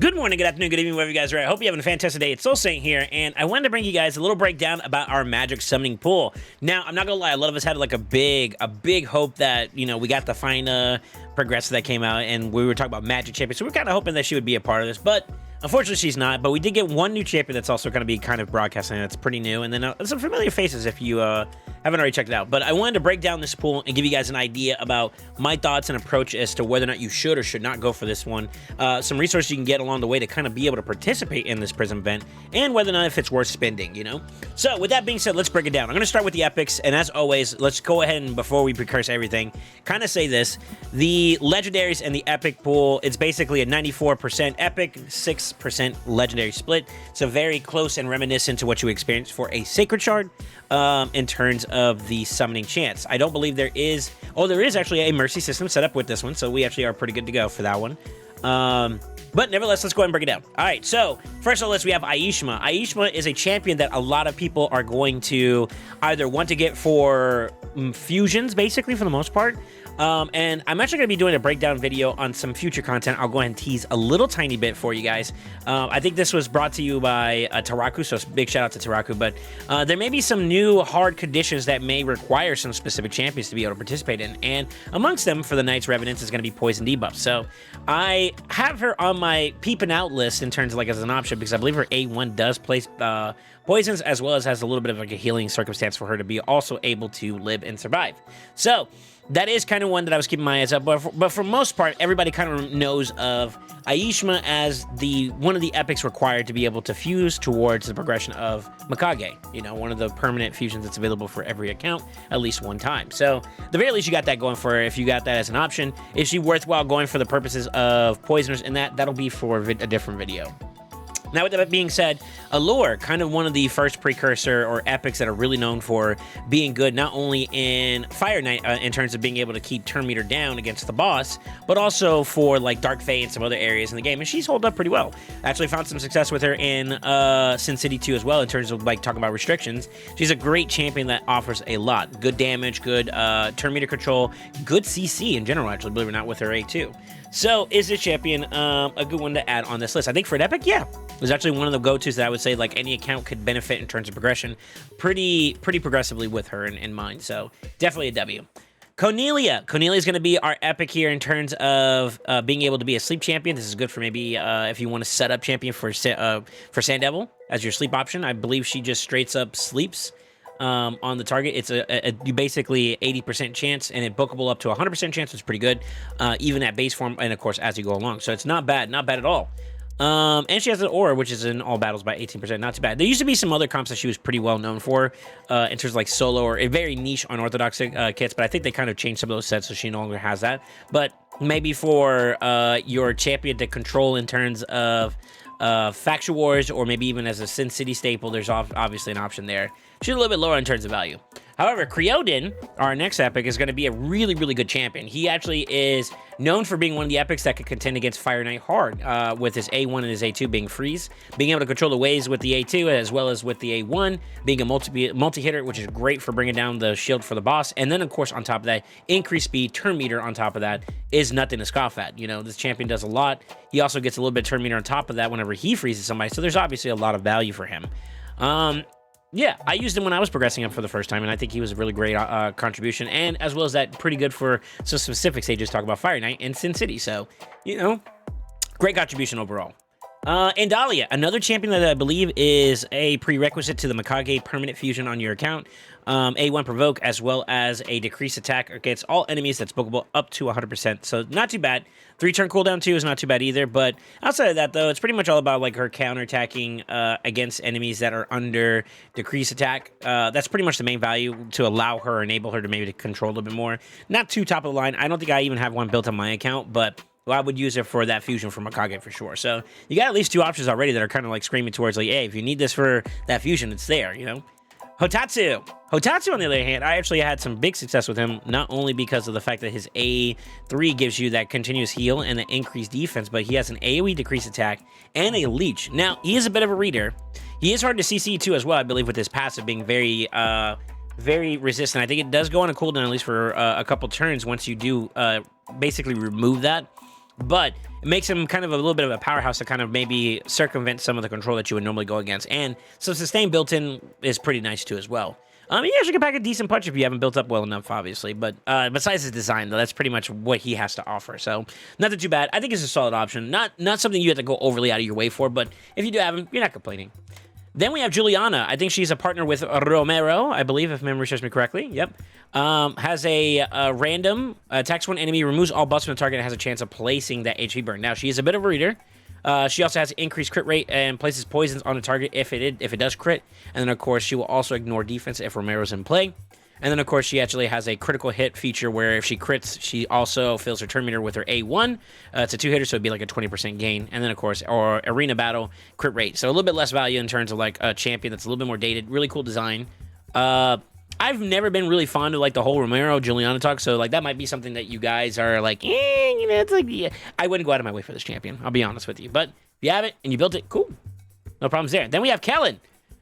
Good morning, good afternoon, good evening, wherever you guys are at. I hope you're having a fantastic day. It's SoulSaint here, and I wanted to bring you guys a little breakdown about our magic summoning pool. Now, I'm not gonna lie, a lot of us had like a big hope that, you know, we got the fine progressive that came out, and we were talking about magic champion, so we're kind of hoping that she would be a part of this, but unfortunately, she's not. But we did get one new champion that's also going to be kind of broadcasting. That's pretty new. And then some familiar faces if you haven't already checked it out. But I wanted to break down this pool and give you guys an idea about my thoughts and approach as to whether or not you should or should not go for this one. Some resources you can get along the way to kind of be able to participate in this Prism event, and whether or not if it's worth spending, you know? So with that being said, let's break it down. I'm going to start with the epics. And as always, let's go ahead and before we precurse everything, kind of say this. The legendaries and the epic pool, it's basically a 94% epic, 6% legendary split, so very close and reminiscent to what you experience for a sacred shard in terms of the summoning chance. I don't believe there is actually a mercy system set up with this one, so we actually are pretty good to go for that one. But nevertheless, let's go ahead and break it down. All right, so first on the list, we have Aishma. Aishma is a champion that a lot of people are going to either want to get for fusions, basically, for the most part. And I'm actually going to be doing a breakdown video on some future content. I'll go ahead and tease a little tiny bit for you guys. I think this was brought to you by Taraku, so big shout out to Taraku. But there may be some new hard conditions that may require some specific champions to be able to participate in. And amongst them, for the Knight's Revenants, is going to be poison debuff. So I have her on my peeping out list in terms of like as an option, because I believe her A1 does place poisons, as well as has a little bit of like a healing circumstance for her to be also able to live and survive. So that is kind of one that I was keeping my eyes up, but for most part, everybody kind of knows of Aishma as one of the epics required to be able to fuse towards the progression of Mikage. You know, one of the permanent fusions that's available for every account at least one time. So, the very least, you got that going for her if you got that as an option. Is she worthwhile going for the purposes of poisoners? And that'll be for a different video. Now, with that being said, Allure, kind of one of the first precursor or epics that are really known for being good, not only in Fire Knight in terms of being able to keep turn meter down against the boss, but also for like Dark Fae and some other areas in the game, and she's held up pretty well. Actually found some success with her in Sin City 2 as well, in terms of like talking about restrictions. She's a great champion that offers a lot. Good damage, good turn meter control, good CC in general, actually, believe it or not, with her A2. So, is this champion a good one to add on this list? I think for an epic, yeah. It was actually one of the go-tos that I would say like any account could benefit in terms of progression pretty progressively with her in mind. So, definitely a W. Cornelia. Cornelia is going to be our epic here in terms of being able to be a sleep champion. This is good for maybe if you want to set up champion for Sand Devil as your sleep option. I believe she just straight up sleeps on the target. It's you basically 80% chance, and it bookable up to 100% chance, which is pretty good, even at base form, and of course as you go along. So it's not bad at all. And she has an aura, which is in all battles by 18%. Not too bad. There used to be some other comps that she was pretty well known for, in terms of like solo or a very niche unorthodox kits, but I think they kind of changed some of those sets, so she no longer has that. But maybe for your champion to control in terms of Faction Wars, or maybe even as a Sin City staple, there's obviously an option there. She's a little bit lower in terms of value. However, Creodin, our next epic, is going to be a really good champion. He actually is known for being one of the epics that could contend against Fire Knight hard, with his A1 and his A2 being freeze, being able to control the waves with the A2 as well as with the A1, being a multi-hitter, which is great for bringing down the shield for the boss. And then, of course, on top of that, increased speed, turn meter on top of that is nothing to scoff at. You know, this champion does a lot. He also gets a little bit of turn meter on top of that whenever he freezes somebody, so there's obviously a lot of value for him. Yeah, I used him when I was progressing up for the first time, and I think he was a really great contribution, and as well as that, pretty good for some specifics they just talk about Fire Knight and Sin City, so, you know, great contribution overall. And Dahlia, another champion that I believe is a prerequisite to the Mikage permanent fusion on your account. A1 provoke, as well as a decreased attack against all enemies that's bookable up to 100%. So not too bad. 3-turn cooldown too is not too bad either. But outside of that, though, it's pretty much all about like her counterattacking against enemies that are under decreased attack. That's pretty much the main value to allow her, enable her to maybe to control a little bit more. Not too top of the line. I don't think I even have one built on my account, but I would use it for that fusion for Mikage for sure. So you got at least two options already that are kind of like screaming towards like, hey, if you need this for that fusion, it's there, you know? Hotatsu, on the other hand, I actually had some big success with him, not only because of the fact that his A3 gives you that continuous heal and the increased defense, but he has an AoE decreased attack and a leech. Now, he is a bit of a reader. He is hard to CC too as well, I believe, with his passive being very resistant. I think it does go on a cooldown at least for a couple turns once you do basically remove that. But it makes him kind of a little bit of a powerhouse to kind of maybe circumvent some of the control that you would normally go against. And so sustain built in is pretty nice too as well. He actually can pack a decent punch if you haven't built up well enough, obviously. But besides his design, though, that's pretty much what he has to offer. So nothing too bad. I think it's a solid option. Not something you have to go overly out of your way for, but if you do have him, you're not complaining. Then we have Juliana. I think she's a partner with Romero, I believe, if memory serves me correctly. Yep. Has a random attacks one enemy, removes all buffs from the target, and has a chance of placing that HP burn. Now, she is a bit of a reader. She also has increased crit rate and places poisons on the target if it does crit. And then, of course, she will also ignore defense if Romero's in play. And then, of course, she actually has a critical hit feature where if she crits, she also fills her turn meter with her A1. It's a 2-hitter, so it'd be like a 20% gain. And then, of course, or arena battle crit rate. So a little bit less value in terms of like a champion that's a little bit more dated. Really cool design. I've never been really fond of like the whole Romero Juliana talk, so like that might be something that you guys are like, it's like, yeah. I wouldn't go out of my way for this champion. I'll be honest with you. But if you have it and you built it, cool. No problems there. Then we have Kellen.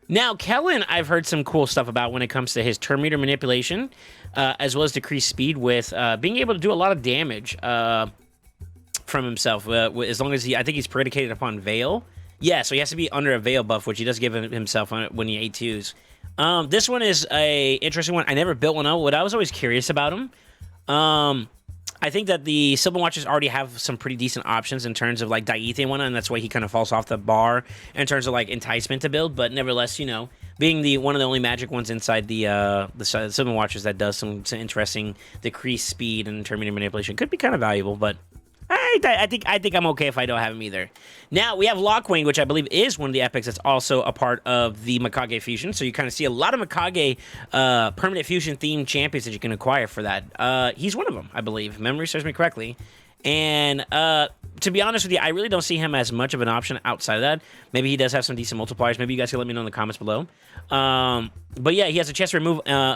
Now, Kellen, I've heard some cool stuff about when it comes to his turn meter manipulation, as well as decreased speed with being able to do a lot of damage from himself, as long as I think he's predicated upon Veil. Yeah, so he has to be under a Veil buff, which he does give himself when he A2s. This one is a interesting one. I never built one out. What I was always curious about him, I think that the Sylvan Watchers already have some pretty decent options in terms of like Diethy and whatnot, and that's why he kind of falls off the bar in terms of like enticement to build. But nevertheless, being the one of the only magic ones inside the Sylvan Watchers that does some interesting decreased speed and turn meter manipulation could be kind of valuable. But I think I'm okay if I don't have him either. Now, we have Lockwing, which I believe is one of the epics that's also a part of the Mikage Fusion. So you kind of see a lot of Mikage permanent fusion-themed champions that you can acquire for that. He's one of them, I believe, if memory serves me correctly. And to be honest with you, I really don't see him as much of an option outside of that. Maybe he does have some decent multipliers. Maybe you guys can let me know in the comments below. But yeah, he has a chance to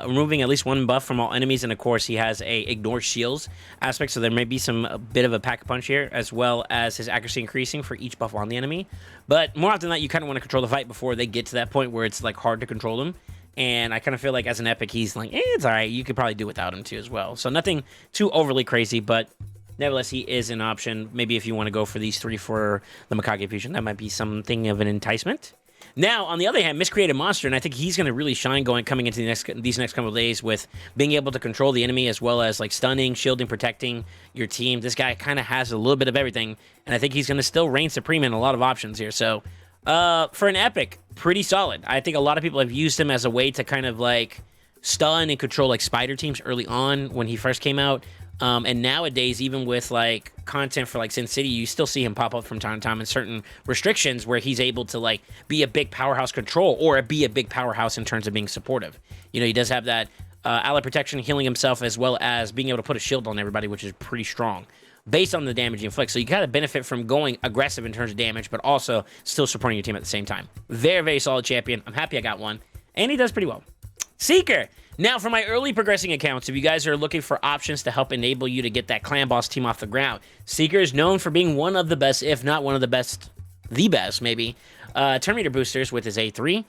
removing at least one buff from all enemies, and of course he has a ignore shields aspect, so there may be a bit of a pack-a-punch here, as well as his accuracy increasing for each buff on the enemy. But more often than not, you kind of want to control the fight before they get to that point where it's like hard to control them. And I kind of feel like as an epic, he's like, it's all right. You could probably do without him too as well. So nothing too overly crazy, but nevertheless, he is an option. Maybe if you want to go for these three for the Mikage Fusion, that might be something of an enticement. Now, on the other hand, Miscreated Monster, and I think he's going to really shine coming into these next couple of days with being able to control the enemy as well as like stunning, shielding, protecting your team. This guy kind of has a little bit of everything, and I think he's going to still reign supreme in a lot of options here. So, for an epic, pretty solid. I think a lot of people have used him as a way to kind of like stun and control like spider teams early on when he first came out. And nowadays, even with like content for like Sin City, you still see him pop up from time to time in certain restrictions where he's able to like be a big powerhouse control or be a big powerhouse in terms of being supportive. He does have that ally protection, healing himself, as well as being able to put a shield on everybody, which is pretty strong based on the damage he inflicts. So you kind of benefit from going aggressive in terms of damage, but also still supporting your team at the same time. Very, very solid champion. I'm happy I got one, and he does pretty well. Seeker. Now, for my early progressing accounts, if you guys are looking for options to help enable you to get that clan boss team off the ground, Seeker is known for being one of the best, if not one of the best, maybe, turn meter boosters with his A3.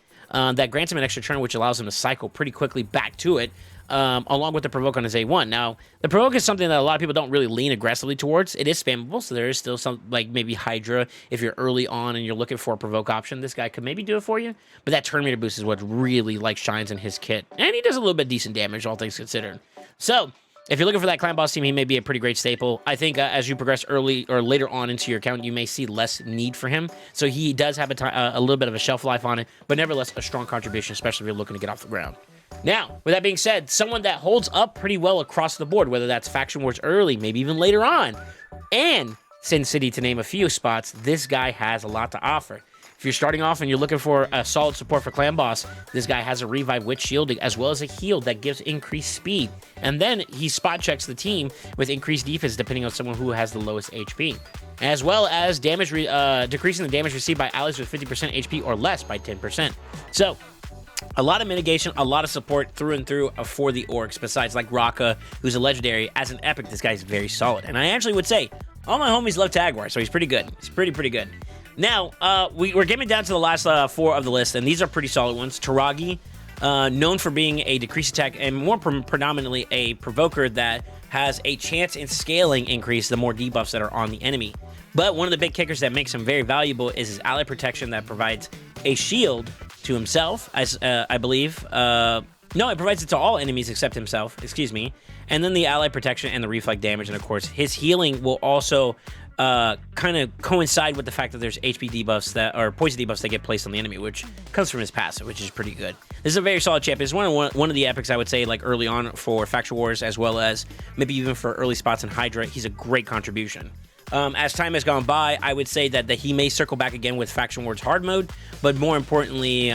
That grants him an extra turn, which allows him to cycle pretty quickly back to it, along with the Provoke on his A1. Now, the Provoke is something that a lot of people don't really lean aggressively towards. It is spammable, so there is still some, like maybe Hydra, if you're early on and you're looking for a Provoke option, this guy could maybe do it for you. But that turn meter boost is what really like shines in his kit. And he does a little bit decent damage, all things considered. So, if you're looking for that clan boss team, he may be a pretty great staple. I think as you progress early or later on into your account, you may see less need for him. So he does have a little bit of a shelf life on it, but nevertheless a strong contribution, especially if you're looking to get off the ground. Now, with that being said, someone that holds up pretty well across the board, whether that's Faction Wars early, maybe even later on, and Sin City, to name a few spots, this guy has a lot to offer. If you're starting off and you're looking for a solid support for Clan Boss, this guy has a revive with shielding as well as a heal that gives increased speed. And then he spot checks the team with increased defense depending on someone who has the lowest HP. As well as damage decreasing the damage received by allies with 50% HP or less by 10%. So, a lot of mitigation, a lot of support through and through for the orcs, besides like Raka, who's a legendary. As an epic, this guy's very solid. And I actually would say, all my homies love Tag War, so he's pretty good. He's pretty good. Now, we're getting down to the last four of the list, and these are pretty solid ones. Taragi, known for being a decreased attack and more predominantly a provoker that has a chance in scaling increase the more debuffs that are on the enemy. But one of the big kickers that makes him very valuable is his ally protection that provides a shield to himself, as I believe. No, it provides it to all enemies except himself, excuse me. And then the ally protection and the reflect damage. And of course, his healing will also kind of coincide with the fact that there's HP debuffs that are poison debuffs that get placed on the enemy, which comes from his passive, which is pretty good. This is a very solid champion. It's one of the epics I would say like early on for Faction Wars, as well as maybe even for early spots in Hydra. He's a great contribution. As time has gone by, I would say that he may circle back again with Faction Wars hard mode, but more importantly,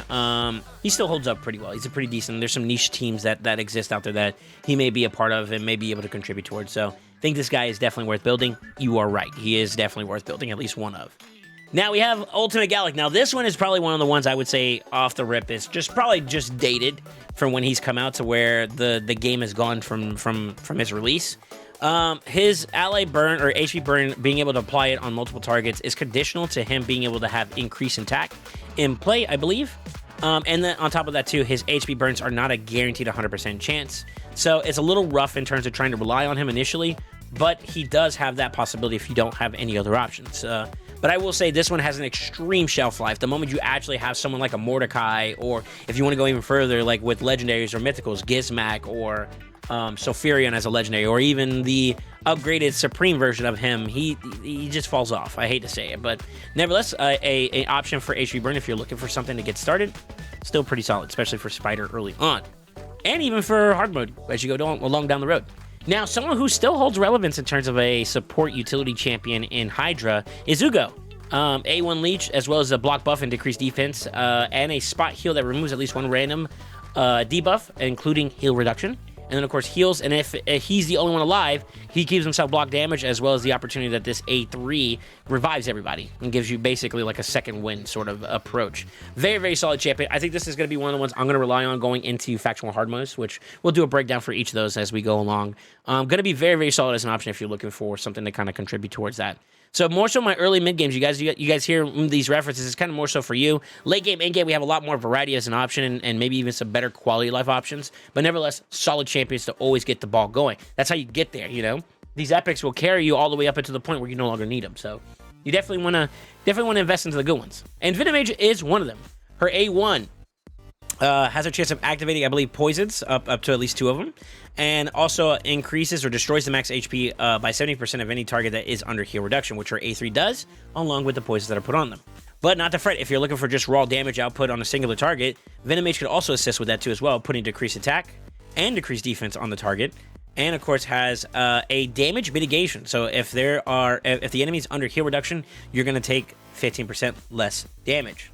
he still holds up pretty well. He's a pretty decent. There's some niche teams that exist out there that he may be a part of and may be able to contribute towards. So I think this guy is definitely worth building. You are right. He is definitely worth building, at least one of. Now we have Ultimate Gallic. Now this one is probably one of the ones I would say off the rip is probably just dated from when he's come out to where the game has gone from his release. His ally burn or HP burn, being able to apply it on multiple targets is conditional to him being able to have increased attack in play, I believe. And then on top of that too, his HP burns are not a guaranteed 100% chance. So it's a little rough in terms of trying to rely on him initially, but he does have that possibility if you don't have any other options. But I will say this one has an extreme shelf life. The moment you actually have someone like a Mordecai, or if you want to go even further, like with legendaries or mythicals, Gizmak or Sophirion as a legendary, or even the upgraded Supreme version of him, he just falls off. I hate to say it, but nevertheless, a option for HP burn if you're looking for something to get started. Still pretty solid, especially for Spider early on, and even for hard mode as you go along down the road. Now, someone who still holds relevance in terms of a support utility champion in Hydra is Ugo. A1 leech, as well as a block buff and decreased defense, and a spot heal that removes at least one random debuff, including heal reduction. And then, of course, heals, and if he's the only one alive, he keeps himself block damage, as well as the opportunity that this A3 revives everybody and gives you basically like a second win sort of approach. Very, very solid champion. I think this is going to be one of the ones I'm going to rely on going into Faction Hard modes, which we'll do a breakdown for each of those as we go along. Going to be very, very solid as an option if you're looking for something to kind of contribute towards that. So more so my early mid games, you guys hear these references. It's kind of more so for you. Late game, end game, we have a lot more variety as an option, and maybe even some better quality life options. But nevertheless, solid champions to always get the ball going. That's how you get there. You know, these epics will carry you all the way up into the point where you no longer need them. So you definitely want to invest into the good ones. And Venomage is one of them. Her A1 has a chance of activating, I believe, poisons up to at least 2 of them, and also increases or destroys the max HP by 70% of any target that is under heal reduction, which her A3 does, along with the poisons that are put on them. But not to fret, if you're looking for just raw damage output on a singular target, Venomage could also assist with that too as well, putting decreased attack and decreased defense on the target, and of course has a damage mitigation. So if the enemy's under heal reduction, you're going to take 15% less damage,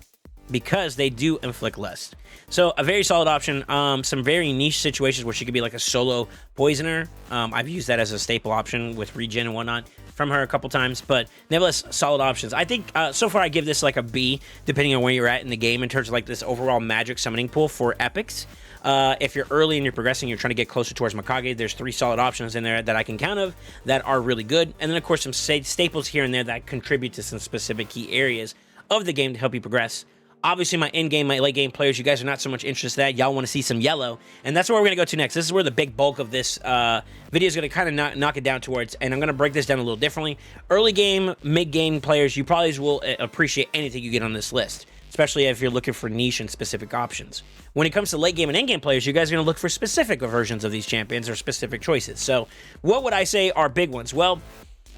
because they do inflict less. So a very solid option. Some very niche situations where she could be like a solo poisoner. I've used that as a staple option with regen and whatnot from her a couple times, but nevertheless, solid options. I think so far I give this like a B, depending on where you're at in the game in terms of like this overall magic summoning pool for epics. If you're early and you're progressing, you're trying to get closer towards Mikage, there's 3 solid options in there that I can count of that are really good. And then of course some staples here and there that contribute to some specific key areas of the game to help you progress. Obviously, my in-game, my late-game players, you guys are not so much interested in that. Y'all want to see some yellow, and that's where we're going to go to next. This is where the big bulk of this video is going to kind of knock it down towards, and I'm going to break this down a little differently. Early game, mid-game players, you probably will appreciate anything you get on this list, especially if you're looking for niche and specific options. When it comes to late-game and end-game players, you guys are going to look for specific versions of these champions or specific choices. So what would I say are big ones? Well,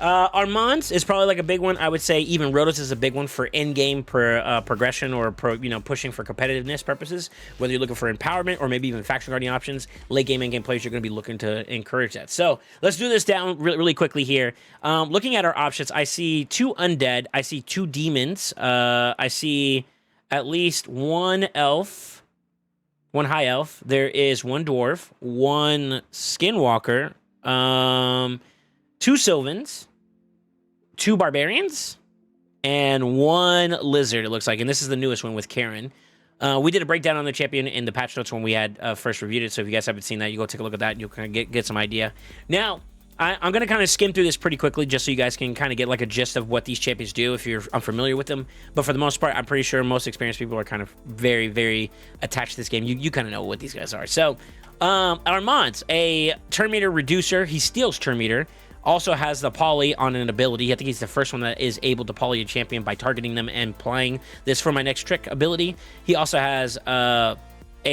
Armand's is probably like a big one. I would say even Rotos is a big one for in-game progression or pushing for competitiveness purposes. Whether you're looking for empowerment or maybe even faction guardian options, late game, in-game players, you're going to be looking to encourage that. So let's do this down really quickly here. Looking at our options, I see 2 undead. I see 2 demons. I see at least 1 elf, 1 high elf. There is 1 dwarf, 1 skinwalker, 2 Sylvans, 2 barbarians, and 1 lizard, it looks like. And this is the newest one with Karen. We did a breakdown on the champion in the patch notes when we had first reviewed it. So if you guys haven't seen that, you go take a look at that and you'll kind of get some idea. Now, I'm going to kind of skim through this pretty quickly just so you guys can kind of get like a gist of what these champions do if you're unfamiliar with them. But for the most part, I'm pretty sure most experienced people are kind of very, very attached to this game. You kind of know what these guys are. So Armand's a turn meter reducer. He steals turn meter. Also has the poly on an ability. I think he's the first one that is able to poly a champion by targeting them and playing this for my next trick ability. He also has a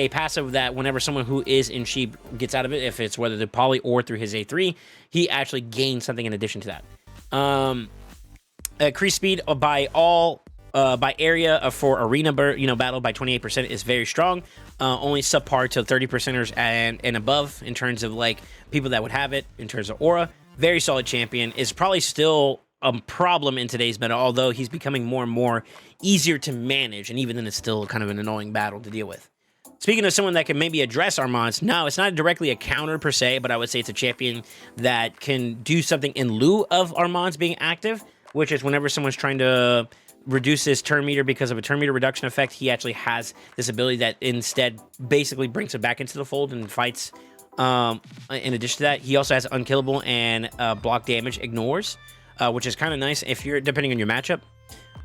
passive that whenever someone who is in sheep gets out of it, if it's whether the poly or through his A3, he actually gains something in addition to that. Increased speed by area for arena battle by 28% is very strong. Only subpar to 30%ers and above in terms of like people that would have it in terms of aura. Very solid champion. Is probably still a problem in today's meta, although he's becoming more and more easier to manage, and even then it's still kind of an annoying battle to deal with. Speaking of someone that can maybe address Armands, no, it's not directly a counter per se, but I would say it's a champion that can do something in lieu of Armands being active, which is whenever someone's trying to reduce his turn meter because of a turn meter reduction effect, he actually has this ability that instead basically brings him back into the fold and fights. In addition to that, he also has unkillable and block damage ignores, which is kind of nice if you're depending on your matchup.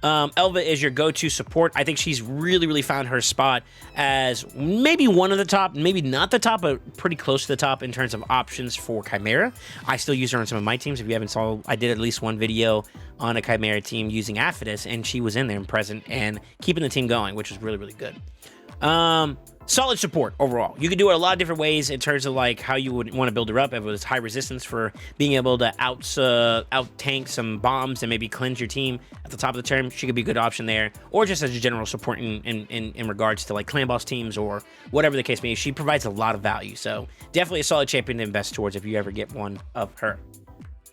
Elva is your go-to support. I think she's really found her spot as maybe one of the top, maybe not the top, but pretty close to the top in terms of options for Chimera. I still use her on some of my teams. If you haven't saw, I did at least one video on a Chimera team using Aphidus, and she was in there and present and keeping the team going, which was really good. Solid support overall. You can do it a lot of different ways in terms of like how you would want to build her up. If it was high resistance for being able to out tank some bombs and maybe cleanse your team at the top of the turn, she could be a good option there. Or just as a general support in regards to like clan boss teams or whatever the case may be. She provides a lot of value. So definitely a solid champion to invest towards if you ever get one of her.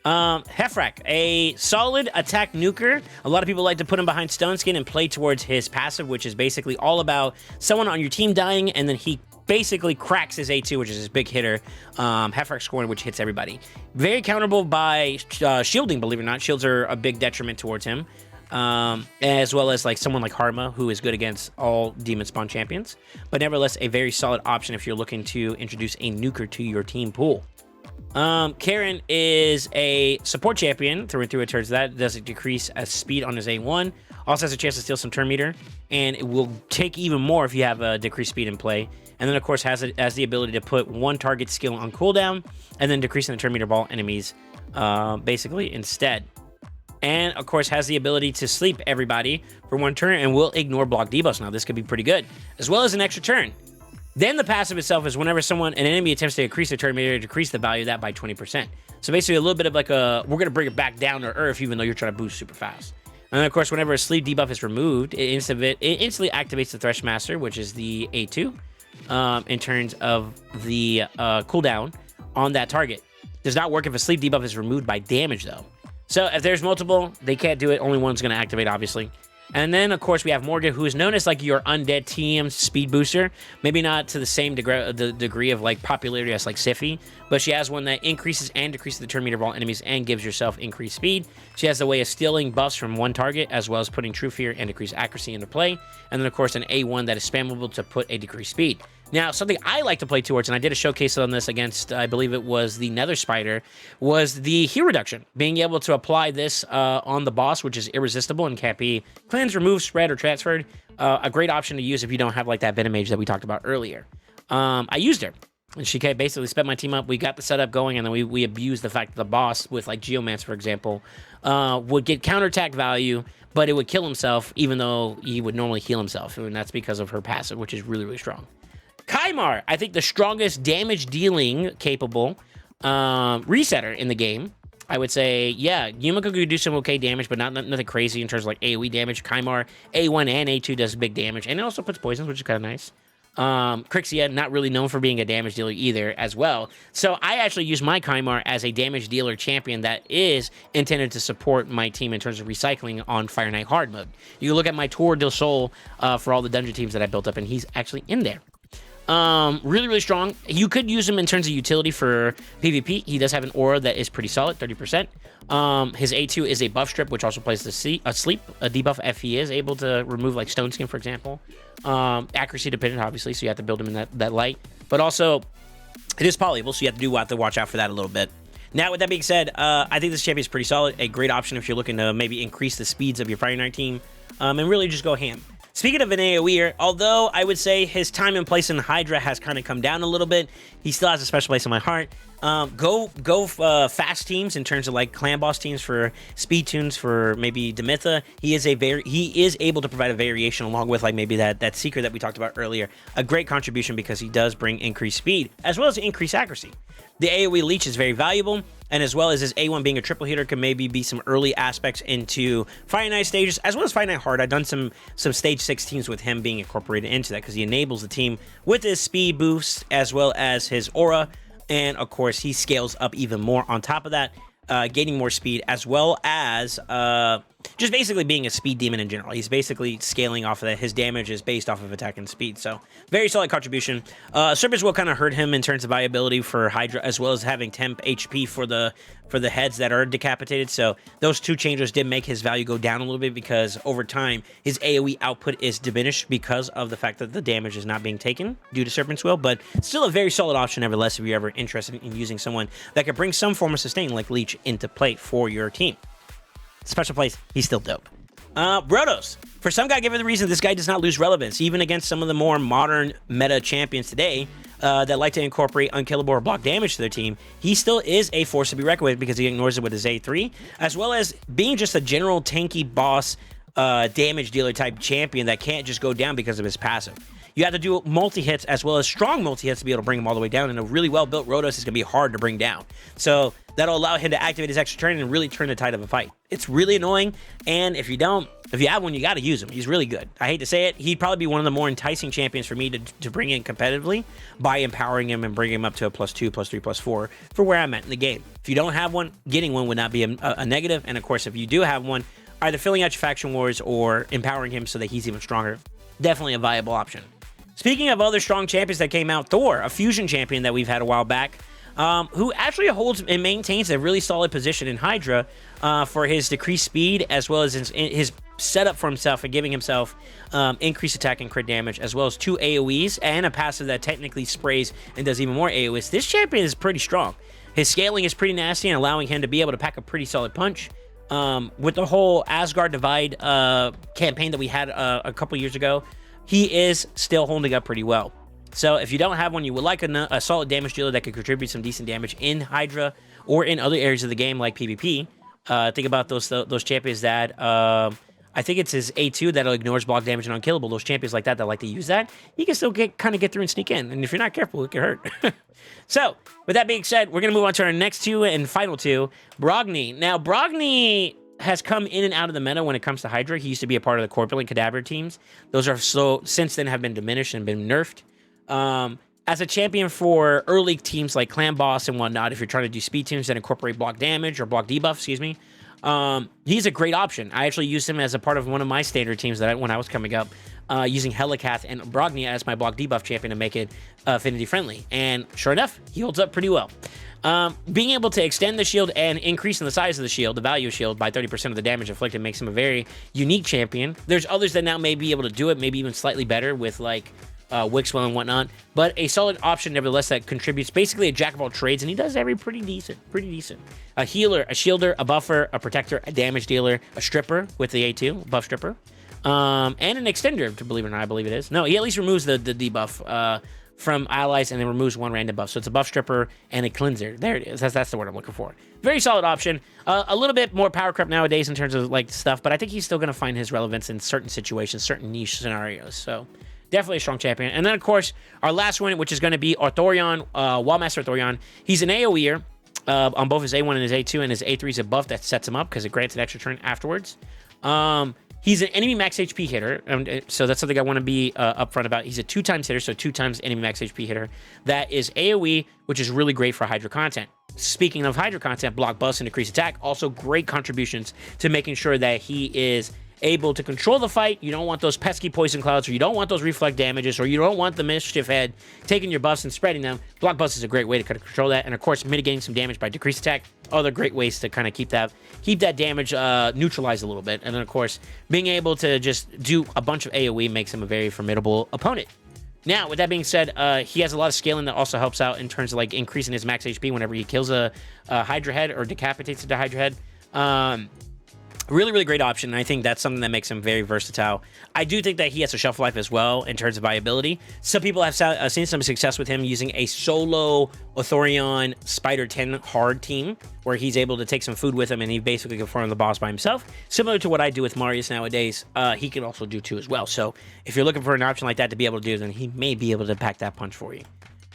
Hefrak, a solid attack nuker. A lot of people like to put him behind Stone Skin and play towards his passive, which is basically all about someone on your team dying, and then he basically cracks his A2, which is his big hitter, Hefrak scoring, which hits everybody. Very counterable by shielding, believe it or not. Shields are a big detriment towards him. As well as like someone like Harma, who is good against all demon spawn champions, but nevertheless a very solid option if you're looking to introduce a nuker to your team pool. Karen is a support champion through and through in terms of that. Does it decrease speed on his A1. Also has a chance to steal some turn meter, and it will take even more if you have a decreased speed in play. And then, of course, has the ability to put one target skill on cooldown, and then decreasing the turn meter ball enemies basically instead. And, of course, has the ability to sleep everybody for one turn and will ignore block debuffs. Now, this could be pretty good, as well as an extra turn. Then the passive itself is whenever an enemy attempts to increase their turn meter, decrease the value of that by 20%. So basically a little bit of like we're going to bring it back down to earth even though you're trying to boost super fast. And then of course, whenever a sleep debuff is removed, it instantly activates the Threshmaster, which is the A2, in terms of the cooldown on that target. Does not work if a sleep debuff is removed by damage though. So if there's multiple, they can't do it. Only one's going to activate, obviously. And then, of course, we have Morgan, who is known as like your undead TM speed booster. Maybe not to the same degree of like popularity as like Siphi, but she has one that increases and decreases the turn meter of all enemies and gives yourself increased speed. She has the way of stealing buffs from one target, as well as putting True Fear and decreased accuracy into play. And then, of course, an A1 that is spammable to put a decreased speed. Now, something I like to play towards, and I did a showcase on this against, I believe it was the Nether Spider, was the heal reduction. Being able to apply this on the boss, which is irresistible and can't be cleansed, removed, spread, or transferred. A great option to use if you don't have like that venom mage that we talked about earlier. I used her, and she basically sped my team up. We got the setup going, and then we abused the fact that the boss, with like Geomance, for example, would get counterattack value, but it would kill himself, even though he would normally heal himself, and that's because of her passive, which is really strong. Kymar, I think the strongest damage dealing capable resetter in the game. I would say, yeah, Yumiko could do some okay damage, but nothing crazy in terms of like AoE damage. Kymar, A1 and A2 does big damage, and it also puts poisons, which is kind of nice. Crixia, not really known for being a damage dealer either as well. So I actually use my Kymar as a damage dealer champion that is intended to support my team in terms of recycling on Fire Knight hard mode. You can look at my Tour del Sol for all the dungeon teams that I built up, and he's actually in there. Really strong. You could use him in terms of utility for PvP. He does have an aura that is pretty solid, 30%. His A2 is a buff strip, which also plays the sleep, a debuff if he is able to remove like Stone Skin, for example. Accuracy dependent, obviously, so you have to build him in that light. But also, it is polyable, so you have to watch out for that a little bit. Now, with that being said, I think this champion is pretty solid. A great option if you're looking to maybe increase the speeds of your Fire Knight team, and really just go ham. Speaking of an AoEer, although I would say his time and place in Hydra has kind of come down a little bit, he still has a special place in my heart. Go fast teams in terms of like clan boss teams for speed tunes for maybe Demitha. He is able to provide a variation along with like maybe that secret that we talked about earlier. A great contribution because he does bring increased speed as well as increased accuracy. The AoE leech is very valuable, and as well as his A1 being a triple hitter can maybe be some early aspects into Fight Night stages as well as Fight Night Hard. I've done some stage 6 teams with him being incorporated into that because he enables the team with his speed boost as well as his aura. And of course, he scales up even more on top of that, gaining more speed, as well as just basically being a speed demon in general. He's basically scaling off of that. His damage is based off of attack and speed. So very solid contribution. Serpent's Will kind of hurt him in terms of viability for Hydra, as well as having temp HP for the heads that are decapitated. So those two changes did make his value go down a little bit because over time his AoE output is diminished because of the fact that the damage is not being taken due to Serpent's Will. But still a very solid option nevertheless if you're ever interested in using someone that could bring some form of sustain like Leech into play for your team. Special place, he's still dope. Brodos. For some god-given reason, this guy does not lose relevance, even against some of the more modern meta champions today that like to incorporate unkillable or block damage to their team. He still is a force to be reckoned with because he ignores it with his A3, as well as being just a general tanky boss damage dealer type champion that can't just go down because of his passive. You have to do multi-hits as well as strong multi-hits to be able to bring him all the way down, and a really well-built Rotos is going to be hard to bring down. So that'll allow him to activate his extra turn and really turn the tide of a fight. It's really annoying, and if you have one, you got to use him. He's really good. I hate to say it, he'd probably be one of the more enticing champions for me to bring in competitively by empowering him and bringing him up to a +2, +3, +4 for where I'm at in the game. If you don't have one, getting one would not be a negative, and of course, if you do have one, either filling out your faction wars or empowering him so that he's even stronger, definitely a viable option. Speaking of other strong champions that came out, Thor, a fusion champion that we've had a while back, who actually holds and maintains a really solid position in Hydra for his decreased speed, as well as his setup for himself and giving himself increased attack and crit damage, as well as 2 AoEs and a passive that technically sprays and does even more AoEs. This champion is pretty strong. His scaling is pretty nasty and allowing him to be able to pack a pretty solid punch. With the whole Asgard Divide campaign that we had a couple years ago, he is still holding up pretty well. So if you don't have one, you would like a solid damage dealer that could contribute some decent damage in Hydra or in other areas of the game like PvP. Think about those champions that I think it's his A2 that ignores block damage and unkillable. Those champions like that like to use that, you can still kind of get through and sneak in. And if you're not careful, it can hurt. So with that being said, we're going to move on to our next two and final two. Brogni. Now, Brogni has come in and out of the meta when it comes to Hydra. He used to be a part of the Corpulent Cadaver teams. Those are since then have been diminished and been nerfed. As a champion for early teams like Clan Boss and whatnot, if you're trying to do speed teams that incorporate block damage or block debuff, he's a great option. I actually used him as a part of one of my standard teams when I was coming up, using Helicath and Brogni as my block debuff champion to make it affinity friendly. And sure enough, he holds up pretty well. Being able to extend the shield and increasing the size of the shield, the value of shield, by 30% of the damage inflicted makes him a very unique champion. There's others that now may be able to do it, maybe even slightly better with like Wixwell and whatnot, but a solid option nevertheless that contributes basically a jack of all trades, and he does every pretty decent. A healer, a shielder, a buffer, a protector, a damage dealer, a stripper with the A2, buff stripper, and an extender, to believe it or not, I believe it is. No, he at least removes the debuff from allies and then removes one random buff. So it's a buff stripper and a cleanser. There it is. That's the word I'm looking for. Very solid option. A little bit more power creep nowadays in terms of like stuff, but I think he's still going to find his relevance in certain situations, certain niche scenarios. So definitely a strong champion. And then, of course, our last one, which is going to be Arthurion, Wallmaster Arthurion. He's an AoEer on both his A1 and his A2, and his A3 is a buff that sets him up because it grants an extra turn afterwards. He's an enemy max HP hitter, so that's something I want to be upfront about. He's a 2x hitter, so 2x enemy max HP hitter. That is AoE, which is really great for Hydra content. Speaking of Hydra content, block, bust, and increase attack, also great contributions to making sure that he is able to control the fight. You don't want those pesky poison clouds, or you don't want those reflect damages, or you don't want the mischief head taking your buffs and spreading them. Block bust is a great way to kind of control that, and of course mitigating some damage by decreased attack. Other great ways to kind of keep that damage neutralized a little bit. And then of course being able to just do a bunch of AoE makes him a very formidable opponent. Now, with that being said, he has a lot of scaling that also helps out in terms of like increasing his max HP whenever he kills a Hydra head or decapitates a Hydra head. Really, really great option, and I think that's something that makes him very versatile. I do think that he has a shelf life as well in terms of viability. Some people have seen some success with him using a solo Othorion Spider 10 hard team, where he's able to take some food with him, and he basically can farm the boss by himself. Similar to what I do with Marius nowadays, he can also do too as well. So if you're looking for an option like that to be able to do, then he may be able to pack that punch for you.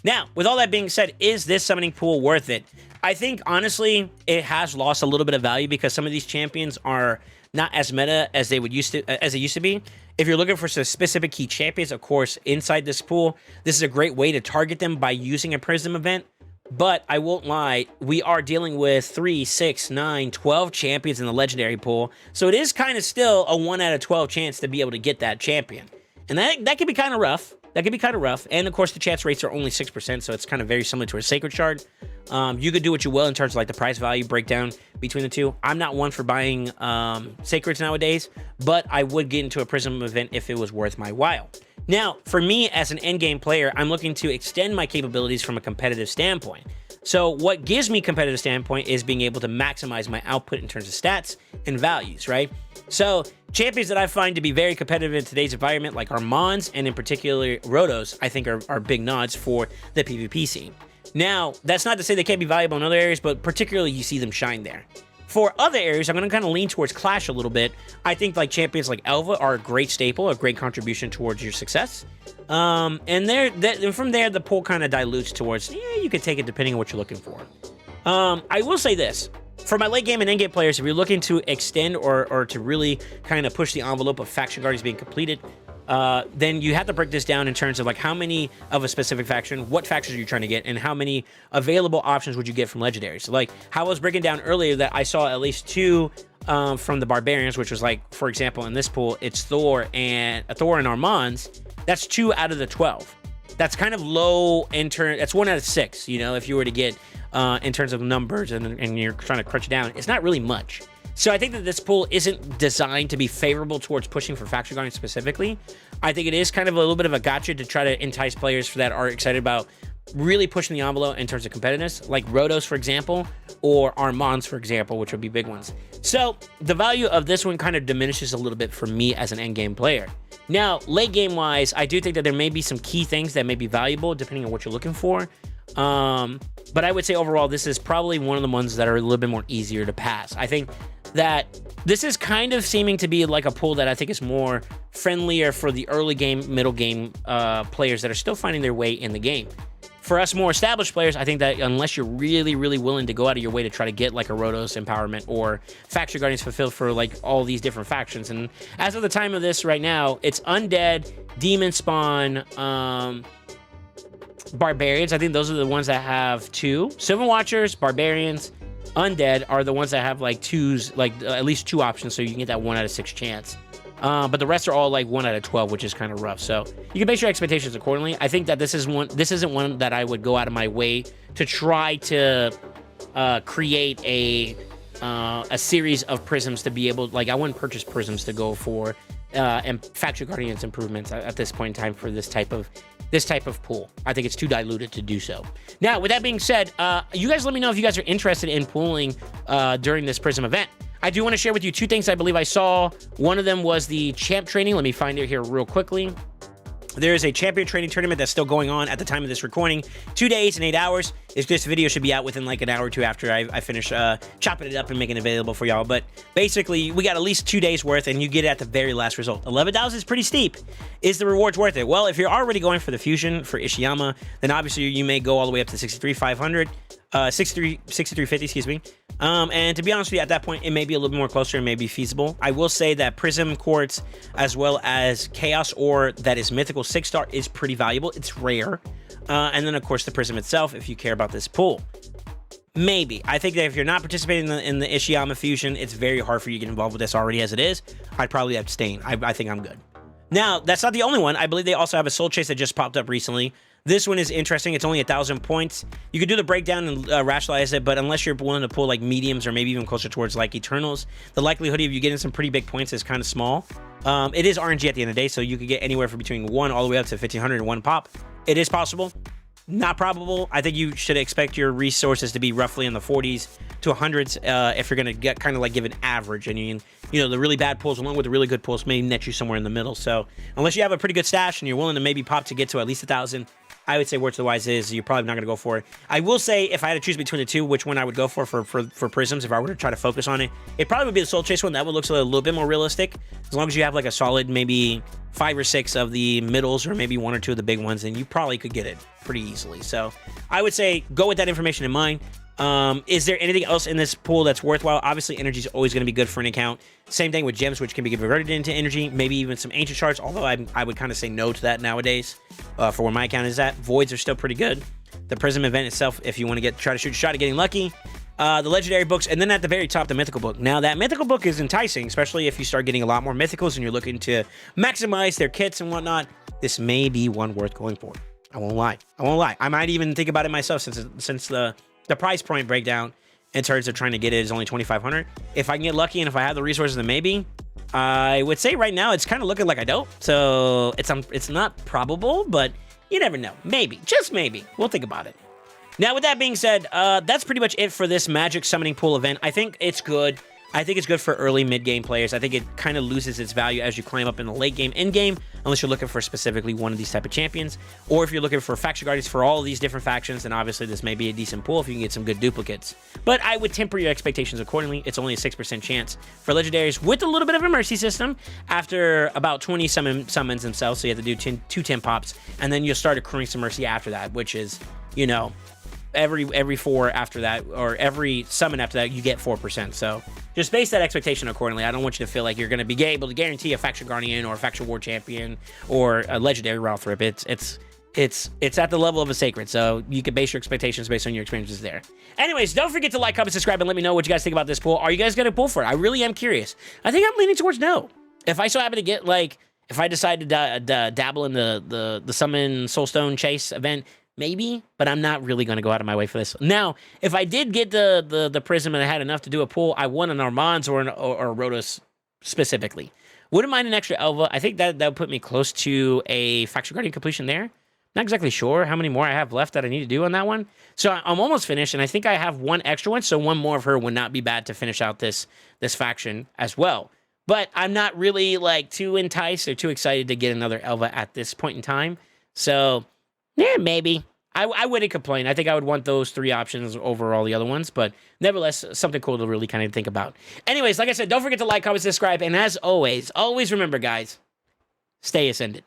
Now, with all that being said, is this summoning pool worth it? I think, honestly, it has lost a little bit of value because some of these champions are not as meta as they used to be. If you're looking for some specific key champions, of course, inside this pool, this is a great way to target them by using a Prism event. But I won't lie, we are dealing with 3, 6, 9, 12 champions in the legendary pool. So it is kind of still a 1 out of 12 chance to be able to get that champion. And that can be kind of rough. That could be kind of rough. And of course, the chance rates are only 6%, so it's kind of very similar to a Sacred Shard. You could do what you will in terms of like the price value breakdown between the two. I'm not one for buying Sacreds nowadays, but I would get into a Prism event if it was worth my while. Now, for me as an endgame player, I'm looking to extend my capabilities from a competitive standpoint. So what gives me competitive standpoint is being able to maximize my output in terms of stats and values, right? So champions that I find to be very competitive in today's environment, like Armands and in particular Rotos, I think are big nods for the PvP scene. Now, that's not to say they can't be valuable in other areas, but particularly you see them shine there. For other areas, I'm going to kind of lean towards Clash a little bit. I think like champions like Elva are a great staple, a great contribution towards your success. And from there, the pool kind of dilutes towards, yeah, you can take it depending on what you're looking for. I will say this. For my late game and end game players, if you're looking to extend or to really kind of push the envelope of Faction Guardians being completed, then you have to break this down in terms of like how many of a specific faction, what factions are you trying to get, and how many available options would you get from legendaries. So like how I was breaking down earlier that I saw at least 2 from the Barbarians, which was like, for example, in this pool, it's Thor and Armands. That's 2 out of the 12. That's kind of low in turn. That's 1 out of 6, you know, if you were to get in terms of numbers and you're trying to crunch down, it's not really much. So I think that this pool isn't designed to be favorable towards pushing for Faction Guardians specifically. I think it is kind of a little bit of a gotcha to try to entice players that are excited about really pushing the envelope in terms of competitiveness, like Rotos, for example, or Armands, for example, which would be big ones. So the value of this one kind of diminishes a little bit for me as an endgame player. Now, late game wise, I do think that there may be some key things that may be valuable depending on what you're looking for. But I would say overall, this is probably one of the ones that are a little bit more easier to pass. I think that this is kind of seeming to be like a pool that I think is more friendlier for the early game, middle game players that are still finding their way in the game. For us more established players, I think that unless you're really, really willing to go out of your way to try to get like a Rotos empowerment or Faction Guardians fulfilled for like all these different factions. And as of the time of this right now, it's Undead, Demon Spawn, Barbarians. I think those are the ones that have 2. Sylvan Watchers, Barbarians, Undead are the ones that have like 2s, like at least 2 options, so you can get that 1 out of 6 chance. But the rest are all like 1 out of 12, which is kind of rough. So you can base your expectations accordingly. I think that this isn't one that I would go out of my way to try to create a series of prisms to be able, like I wouldn't purchase prisms to go for and Faction Guardians improvements at this point in time for this type of pool. I think it's too diluted to do so. Now, with that being said, you guys let me know if you guys are interested in pooling during this Prism event. I do want to share with you 2 things I believe I saw. One of them was the champ training. Let me find it here real quickly. There is a champion training tournament that's still going on at the time of this recording. 2 days and 8 hours. This video should be out within like an hour or 2 after I finish chopping it up and making it available for y'all. But basically, we got at least 2 days worth, and you get it at the very last result. 11,000 is pretty steep. Is the rewards worth it? Well, if you're already going for the fusion for Ishiyama, then obviously you may go all the way up to 63,500. 6350, excuse me. And to be honest with you, at that point, it may be a little bit more closer and may be feasible. I will say that Prism Quartz, as well as Chaos Ore that is Mythical 6-star, is pretty valuable. It's rare. And then, of course, the Prism itself, if you care about this pool. Maybe. I think that if you're not participating in the Ishiyama fusion, it's very hard for you to get involved with this already as it is. I'd probably abstain. I think I'm good. Now, that's not the only one. I believe they also have a Soul Chase that just popped up recently. This one is interesting. It's only 1,000 points. You could do the breakdown and rationalize it, but unless you're willing to pull like mediums or maybe even closer towards like Eternals, the likelihood of you getting some pretty big points is kind of small. It is RNG at the end of the day, so you could get anywhere from between 1 all the way up to 1,500 in 1 pop. It is possible. Not probable. I think you should expect your resources to be roughly in the 40s to to hundreds if you're gonna get kind of like give an average. And you know, the really bad pulls along with the really good pulls may net you somewhere in the middle. So unless you have a pretty good stash and you're willing to maybe pop to get to at least 1,000, I would say Words to the Wise is you're probably not going to go for it. I will say if I had to choose between the two, which one I would go for Prisms, if I were to try to focus on it, it probably would be the Soul Chase one. That one looks a little bit more realistic. As long as you have like a solid maybe 5 or 6 of the middles or maybe 1 or 2 of the big ones, then you probably could get it pretty easily. So I would say go with that information in mind. Is there anything else in this pool that's worthwhile? Obviously, energy is always going to be good for an account. Same thing with gems, which can be converted into energy. Maybe even some ancient shards, although I would kind of say no to that nowadays for where my account is at. Voids are still pretty good. The Prism event itself, if you want to try to shoot a shot at getting lucky. The legendary books, and then at the very top, the mythical book. Now, that mythical book is enticing, especially if you start getting a lot more mythicals and you're looking to maximize their kits and whatnot. This may be one worth going for. I won't lie. I might even think about it myself since the price point breakdown in terms of trying to get it is only 2,500. If I can get lucky and if I have the resources, then maybe. I would say right now it's kind of looking like I don't. So it's not probable, but you never know. Maybe, just maybe. We'll think about it. Now, with that being said, that's pretty much it for this Magic Summoning Pool event. I think it's good. I think it's good for early mid-game players. I think it kind of loses its value as you climb up in the late game, end game, unless you're looking for specifically one of these type of champions, or if you're looking for faction guardians for all of these different factions, then obviously this may be a decent pool if you can get some good duplicates. But I would temper your expectations accordingly. It's only a 6% chance for legendaries with a little bit of a mercy system after about 20 summons themselves, so you have to do 2 10 pops, and then you'll start accruing some mercy after that, which is, you know, every 4 after that, or every summon after that, you get 4%. So just base that expectation accordingly. I don't want you to feel like you're going to be able to guarantee a faction guardian or a faction war champion or a legendary Ralph Rip. It's at the level of a sacred, so you can base your expectations based on your experiences there. Anyways, don't forget to like, comment, subscribe, and let me know what you guys think about this pool. Are you guys going to pull for it? I really am curious. I think I'm leaning towards no. If I so happen to get, like, if I decide to dabble in the Summon Soulstone Chase event, maybe, but I'm not really going to go out of my way for this. Now, if I did get the Prism and I had enough to do a pull, I want an Armands or a Rotos specifically. Wouldn't mind an extra Elva. I think that would put me close to a Faction Guardian completion there. Not exactly sure how many more I have left that I need to do on that one. So I'm almost finished, and I think I have 1 extra one, so 1 more of her would not be bad to finish out this faction as well. But I'm not really, like, too enticed or too excited to get another Elva at this point in time. So yeah, maybe. I wouldn't complain. I think I would want those 3 options over all the other ones, but nevertheless, something cool to really kind of think about. Anyways, like I said, don't forget to like, comment, subscribe, and as always remember, guys, stay ascended.